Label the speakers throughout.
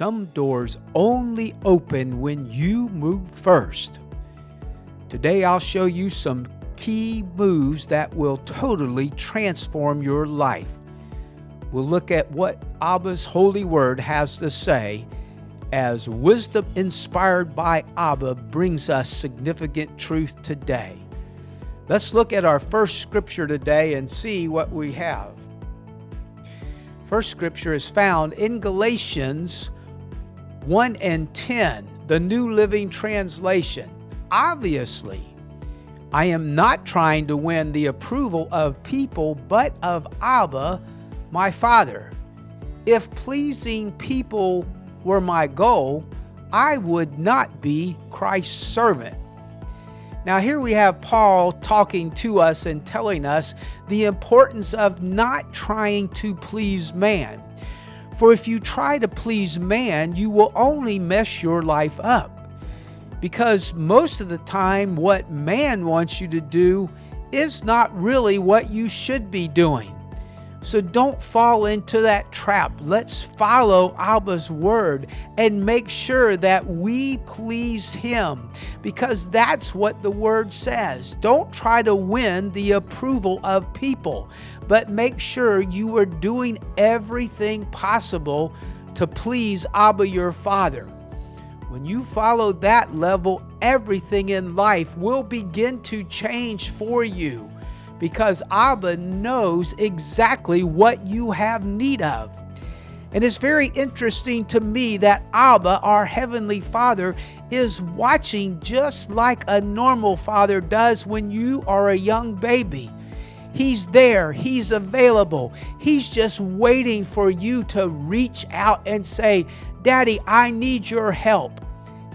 Speaker 1: some doors only open when you move first. Today I'll show you some key moves that will totally transform your life. We'll look at what Abba's holy word has to say as wisdom inspired by Abba brings us significant truth today. Let's look at our first scripture today and see what we have. First scripture is found in Galatians 1:10, the New Living Translation. Obviously, I am not trying to win the approval of people, but of Abba, my Father. If pleasing people were my goal, I would not be Christ's servant. Now here we have Paul talking to us and telling us the importance of not trying to please man. For if you try to please man, you will only mess your life up. Because most of the time what man wants you to do is not really what you should be doing. So don't fall into that trap. Let's follow Abba's word and make sure that we please him, because that's what the word says. Don't try to win the approval of people, but make sure you are doing everything possible to please Abba your Father. When you follow that level, everything in life will begin to change for you, because Abba knows exactly what you have need of. And it's very interesting to me that Abba, our Heavenly Father, is watching just like a normal father does when you are a young baby. He's there, he's available, he's just waiting for you to reach out and say, Daddy, I need your help.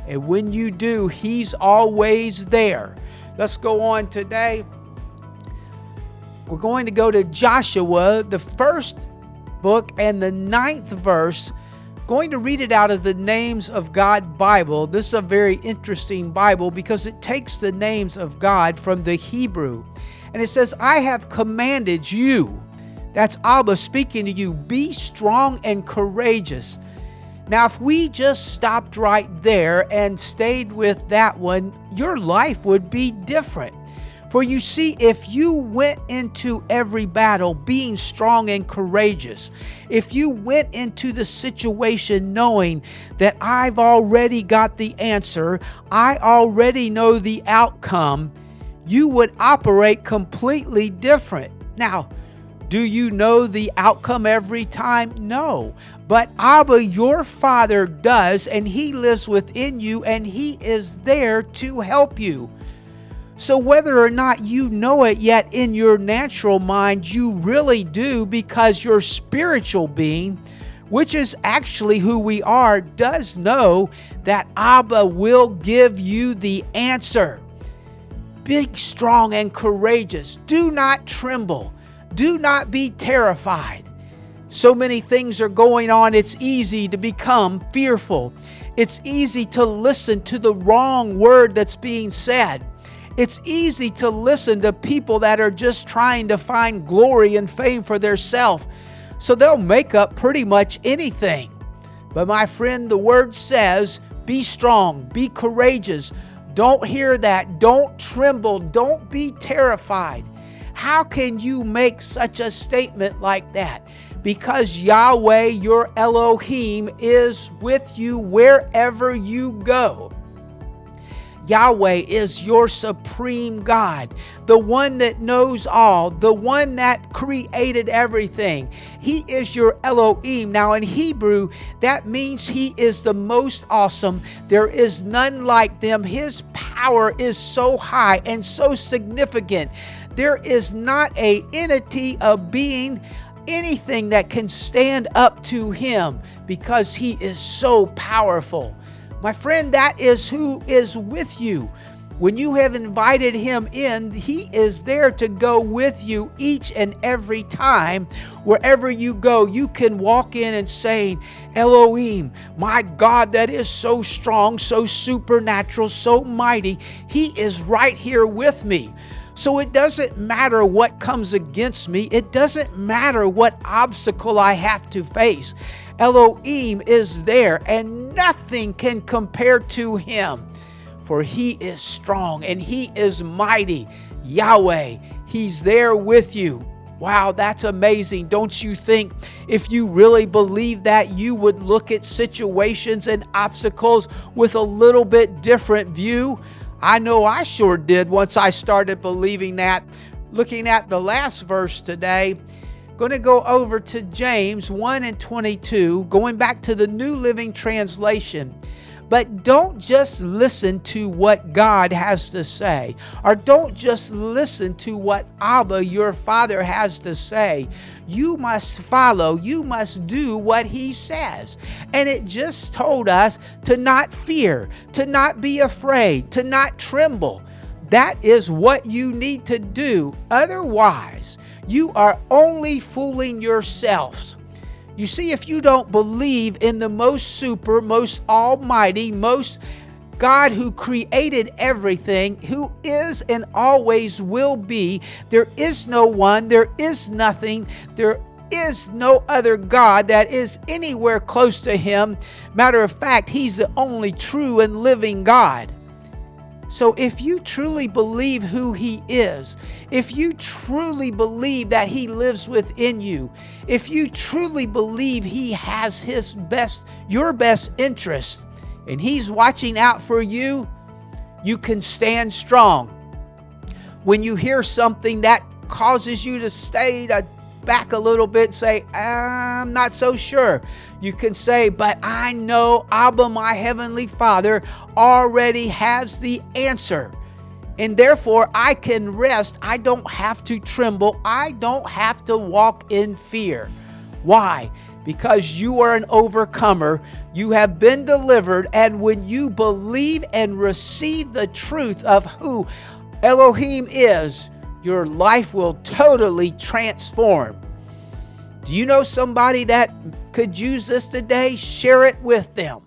Speaker 1: And when you do, he's always there. Let's go on today. We're going to go to Joshua, the first book and the 9th verse. Going to read it out of the Names of God Bible. This is a very interesting Bible because it takes the names of God from the Hebrew. And it says, I have commanded you. That's Abba speaking to you. Be strong and courageous. Now, if we just stopped right there and stayed with that one, your life would be different. For you see, if you went into every battle being strong and courageous, if you went into the situation knowing that I've already got the answer, I already know the outcome, you would operate completely different. Now, do you know the outcome every time? No. But Abba, your Father, does, and he lives within you, and he is there to help you. So whether or not you know it yet in your natural mind, you really do, because your spiritual being, which is actually who we are, does know that Abba will give you the answer. Be strong and courageous. Do not tremble. Do not be terrified. So many things are going on, it's easy to become fearful. It's easy to listen to the wrong word that's being said. It's easy to listen to people that are just trying to find glory and fame for themselves. So they'll make up pretty much anything. But my friend, the word says, be strong, be courageous. Don't hear that. Don't tremble. Don't be terrified. How can you make such a statement like that? Because Yahweh, your Elohim, is with you wherever you go. Yahweh is your supreme God, the one that knows all, the one that created everything. He is your Elohim. Now in Hebrew, that means he is the most awesome. There is none like them. His power is so high and so significant. There is not an entity, a being, anything that can stand up to him, because he is so powerful. My friend, that is who is with you. When you have invited him in, he is there to go with you each and every time. Wherever you go, you can walk in and say, Elohim, my God that is so strong, so supernatural, so mighty, he is right here with me. So it doesn't matter what comes against me. It doesn't matter what obstacle I have to face. Elohim is there, and nothing can compare to him. For he is strong and he is mighty. Yahweh, he's there with you. Wow, that's amazing. Don't you think if you really believe that, you would look at situations and obstacles with a little bit different view? I know I sure did once I started believing that. Looking at the last verse today, going to go over to James 1:22, going back to the New Living Translation. But don't just listen to what God has to say, or don't just listen to what Abba, your Father, has to say. You must follow, you must do what he says. And it just told us to not fear, to not be afraid, to not tremble. That is what you need to do. Otherwise, you are only fooling yourselves. You see, if you don't believe in the most super, most almighty, most God who created everything, who is and always will be, there is no one, there is nothing, there is no other God that is anywhere close to him. Matter of fact, he's the only true and living God. So if you truly believe who he is, if you truly believe that he lives within you, if you truly believe he has your best interest, and he's watching out for you, you can stand strong. When you hear something that causes you to stay back a little bit, say, I'm not so sure. You can say, but I know Abba, my heavenly Father, already has the answer. And therefore I can rest. I don't have to tremble. I don't have to walk in fear. Why? Because you are an overcomer. You have been delivered. And when you believe and receive the truth of who Elohim is, your life will totally transform. Do you know somebody that could use this today? Share it with them.